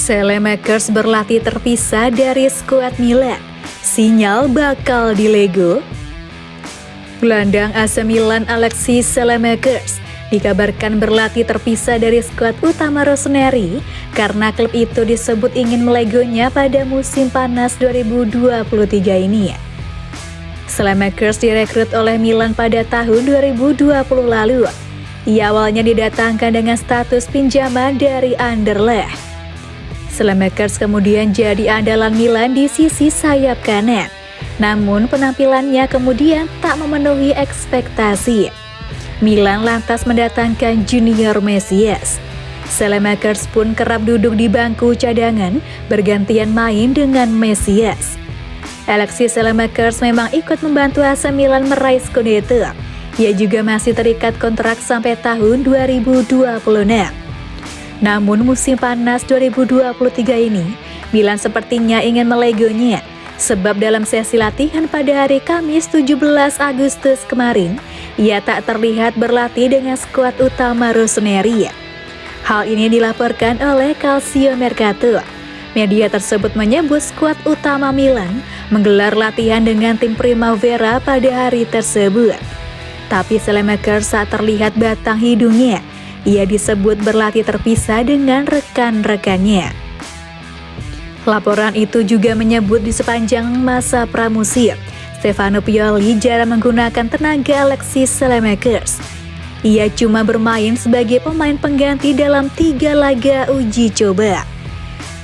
Saelemaekers berlatih terpisah dari skuad Milan. Sinyal bakal dilego. Gelandang AC Milan Alexis Saelemaekers dikabarkan berlatih terpisah dari skuad utama Rossoneri karena klub itu disebut ingin melegonya pada musim panas 2023 ini. Saelemaekers direkrut oleh Milan pada tahun 2020 lalu. Ia awalnya didatangkan dengan status pinjaman dari Anderlecht. Saelemaekers kemudian jadi andalan Milan di sisi sayap kanan. Namun penampilannya kemudian tak memenuhi ekspektasi. Milan lantas mendatangkan Junior Mesias. Saelemaekers pun kerap duduk di bangku cadangan, bergantian main dengan Mesias. Alexis Saelemaekers memang ikut membantu AC Milan meraih Scudetto. Ia juga masih terikat kontrak sampai tahun 2026. Namun musim panas 2023 ini, Milan sepertinya ingin melegonya. Sebab dalam sesi latihan pada hari Kamis 17 Agustus kemarin, ia tak terlihat berlatih dengan skuad utama Rossoneri. Hal ini dilaporkan oleh Calcio Mercato. Media tersebut menyebut skuad utama Milan menggelar latihan dengan tim Primavera pada hari tersebut. Tapi Saelemaekers tak terlihat batang hidungnya. Ia disebut berlatih terpisah dengan rekan-rekannya. Laporan itu juga menyebut di sepanjang masa pramusim, Stefano Pioli jarang menggunakan tenaga Alexis Saelemaekers. Ia cuma bermain sebagai pemain pengganti dalam 3 laga uji coba.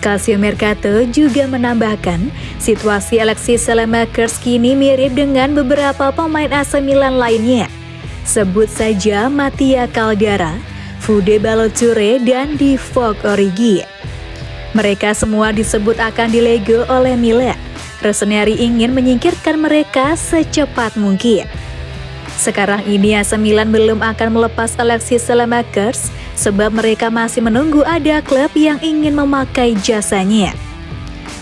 Calcio Mercato juga menambahkan, situasi Alexis Saelemaekers kini mirip dengan beberapa pemain AC Milan lainnya. Sebut saja Mattia Caldara, Fude Ballo-Touré, dan Divock Origi. Mereka semua disebut akan dilego oleh Milan. Rossoneri ingin menyingkirkan mereka secepat mungkin. Sekarang ini AC Milan belum akan melepas Alexis Saelemaekers sebab mereka masih menunggu ada klub yang ingin memakai jasanya.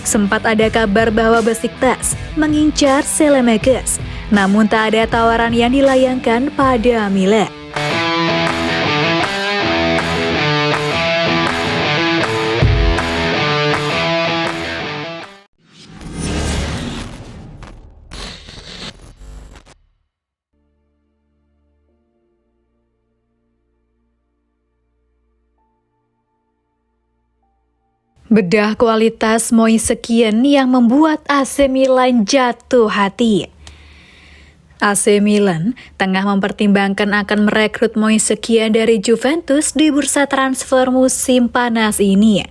Sempat ada kabar bahwa Besiktas mengincar Saelemaekers, namun tak ada tawaran yang dilayangkan pada Milan. Bedah kualitas Moise Kean yang membuat AC Milan jatuh hati. AC Milan tengah mempertimbangkan akan merekrut Moise Kean dari Juventus di bursa transfer musim panas ini.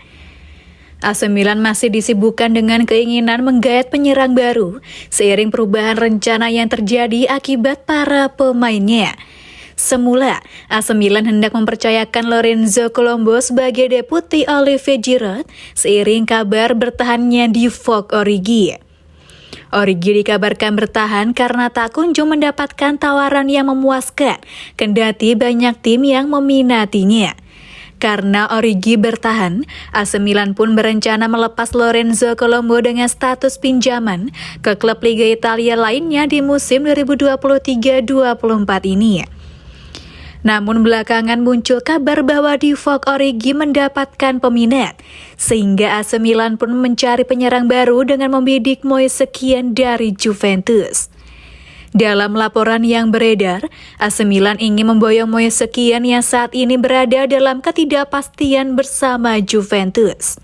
AC Milan masih disibukkan dengan keinginan menggait penyerang baru seiring perubahan rencana yang terjadi akibat para pemainnya. Semula, AC Milan hendak mempercayakan Lorenzo Colombo sebagai deputi Olivier Giroud seiring kabar bertahannya Divock Origi. Origi dikabarkan bertahan karena tak kunjung mendapatkan tawaran yang memuaskan, kendati banyak tim yang meminatinya. Karena Origi bertahan, AC Milan pun berencana melepas Lorenzo Colombo dengan status pinjaman ke klub Liga Italia lainnya di musim 2023-24 ini. Namun belakangan muncul kabar bahwa Divock Origi mendapatkan peminat, sehingga AC Milan pun mencari penyerang baru dengan membidik Moise Kean dari Juventus. Dalam laporan yang beredar, AC Milan ingin memboyong Moise Kean yang saat ini berada dalam ketidakpastian bersama Juventus.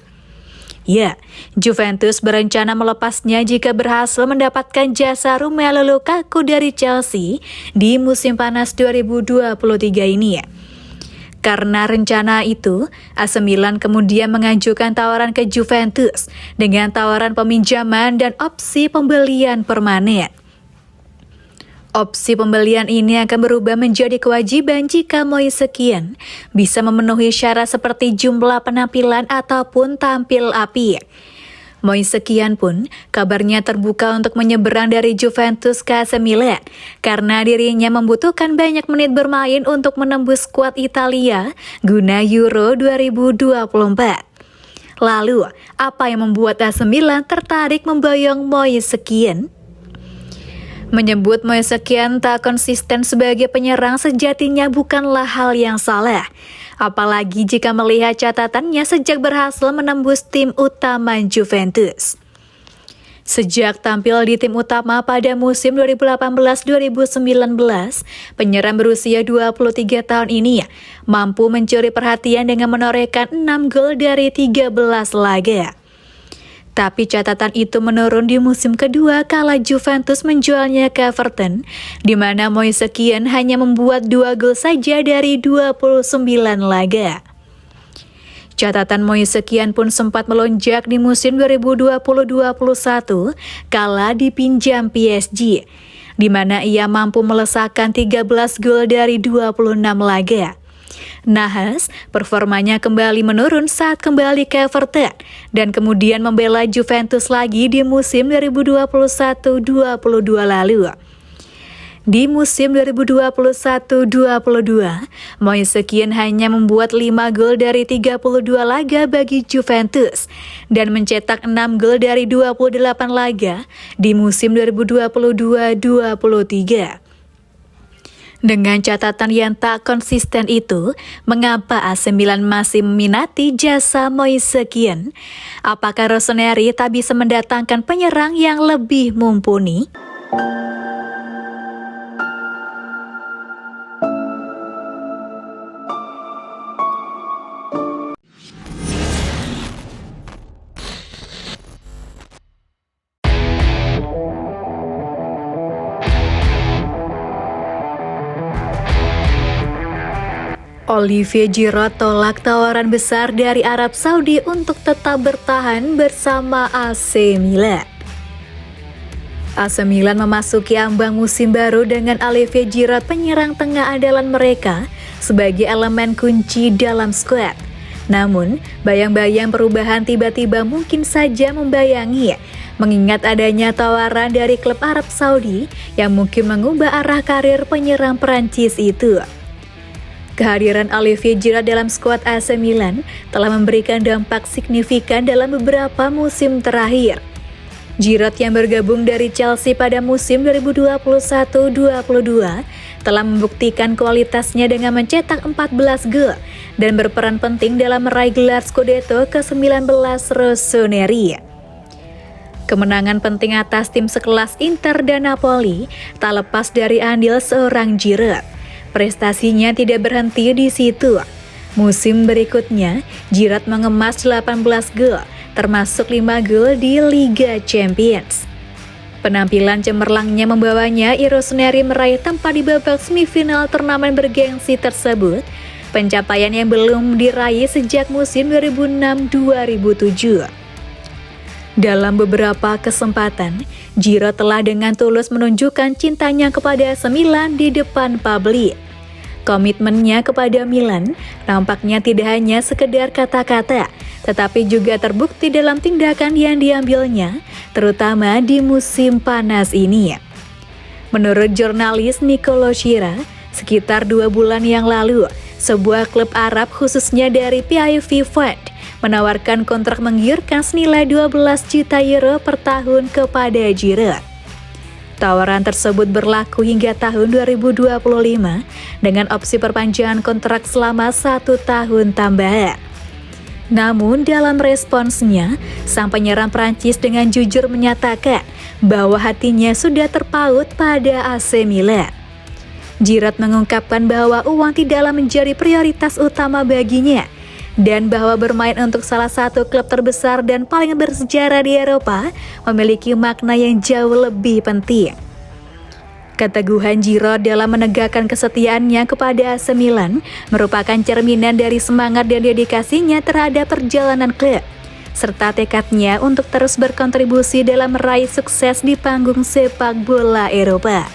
Ya, Juventus berencana melepasnya jika berhasil mendapatkan jasa Romelu Lukaku dari Chelsea di musim panas 2023 ini. Karena rencana itu, AC Milan kemudian mengajukan tawaran ke Juventus dengan tawaran peminjaman dan opsi pembelian permanen. Opsi pembelian ini akan berubah menjadi kewajiban jika Moise Kean bisa memenuhi syarat seperti jumlah penampilan ataupun tampil api. Moise Kean pun kabarnya terbuka untuk menyeberang dari Juventus ke AC Milan karena dirinya membutuhkan banyak menit bermain untuk menembus skuad Italia guna Euro 2024. Lalu, apa yang membuat AC Milan tertarik memboyong Moise Kean? Menyebut Moise Kean tak konsisten sebagai penyerang sejatinya bukanlah hal yang salah. Apalagi jika melihat catatannya sejak berhasil menembus tim utama Juventus. Sejak tampil di tim utama pada musim 2018-2019, penyerang berusia 23 tahun ini mampu mencuri perhatian dengan menorehkan 6 gol dari 13 laga. Tapi catatan itu menurun di musim kedua kala Juventus menjualnya ke Everton, di mana Moise Kean hanya membuat 2 gol saja dari 29 laga. Catatan Moise Kean pun sempat melonjak di musim 2020-2021 kala dipinjam PSG, di mana ia mampu melesakkan 13 gol dari 26 laga. Nahas, performanya kembali menurun saat kembali ke Everton dan kemudian membela Juventus lagi di musim 2021-22 lalu. Di musim 2021-22, Moise Kean hanya membuat 5 gol dari 32 laga bagi Juventus dan mencetak 6 gol dari 28 laga di musim 2022-23. Dengan catatan yang tak konsisten itu, mengapa AC Milan masih meminati jasa Moise Kean? Apakah Rossoneri tak bisa mendatangkan penyerang yang lebih mumpuni? Olivier Giroud tolak tawaran besar dari Arab Saudi untuk tetap bertahan bersama AC Milan. AC Milan memasuki ambang musim baru dengan Olivier Giroud, penyerang tengah andalan mereka, sebagai elemen kunci dalam skuad. Namun, bayang-bayang perubahan tiba-tiba mungkin saja membayangi, mengingat adanya tawaran dari klub Arab Saudi yang mungkin mengubah arah karir penyerang Prancis itu. Kehadiran Olivier Giroud dalam skuad AC Milan telah memberikan dampak signifikan dalam beberapa musim terakhir. Giroud yang bergabung dari Chelsea pada musim 2021-22 telah membuktikan kualitasnya dengan mencetak 14 gol dan berperan penting dalam meraih gelar Scudetto ke-19 Rossoneri. Kemenangan penting atas tim sekelas Inter dan Napoli tak lepas dari andil seorang Giroud. Prestasinya tidak berhenti di situ. Musim berikutnya, Giroud mengemas 18 gol, termasuk 5 gol di Liga Champions. Penampilan cemerlangnya membawanya Rossoneri meraih tempat di babak semifinal turnamen bergengsi tersebut, pencapaian yang belum diraih sejak musim 2006-2007. Dalam beberapa kesempatan, Giroud telah dengan tulus menunjukkan cintanya kepada AC Milan di depan publik. Komitmennya kepada Milan nampaknya tidak hanya sekedar kata-kata, tetapi juga terbukti dalam tindakan yang diambilnya, terutama di musim panas ini. Menurut jurnalis Nicolo Schira, sekitar 2 bulan yang lalu, sebuah klub Arab khususnya dari PIV Fund menawarkan kontrak menggiurkan senilai 12 juta euro per tahun kepada Giroud. Tawaran tersebut berlaku hingga tahun 2025 dengan opsi perpanjangan kontrak selama 1 tahun tambahan. Namun dalam responsnya, sang penyerang Prancis dengan jujur menyatakan bahwa hatinya sudah terpaut pada AC Milan. Giroud mengungkapkan bahwa uang tidaklah menjadi prioritas utama baginya, dan bahwa bermain untuk salah satu klub terbesar dan paling bersejarah di Eropa memiliki makna yang jauh lebih penting. Keteguhan Giroud dalam menegakkan kesetiaannya kepada AC Milan merupakan cerminan dari semangat dan dedikasinya terhadap perjalanan klub, serta tekadnya untuk terus berkontribusi dalam meraih sukses di panggung sepak bola Eropa.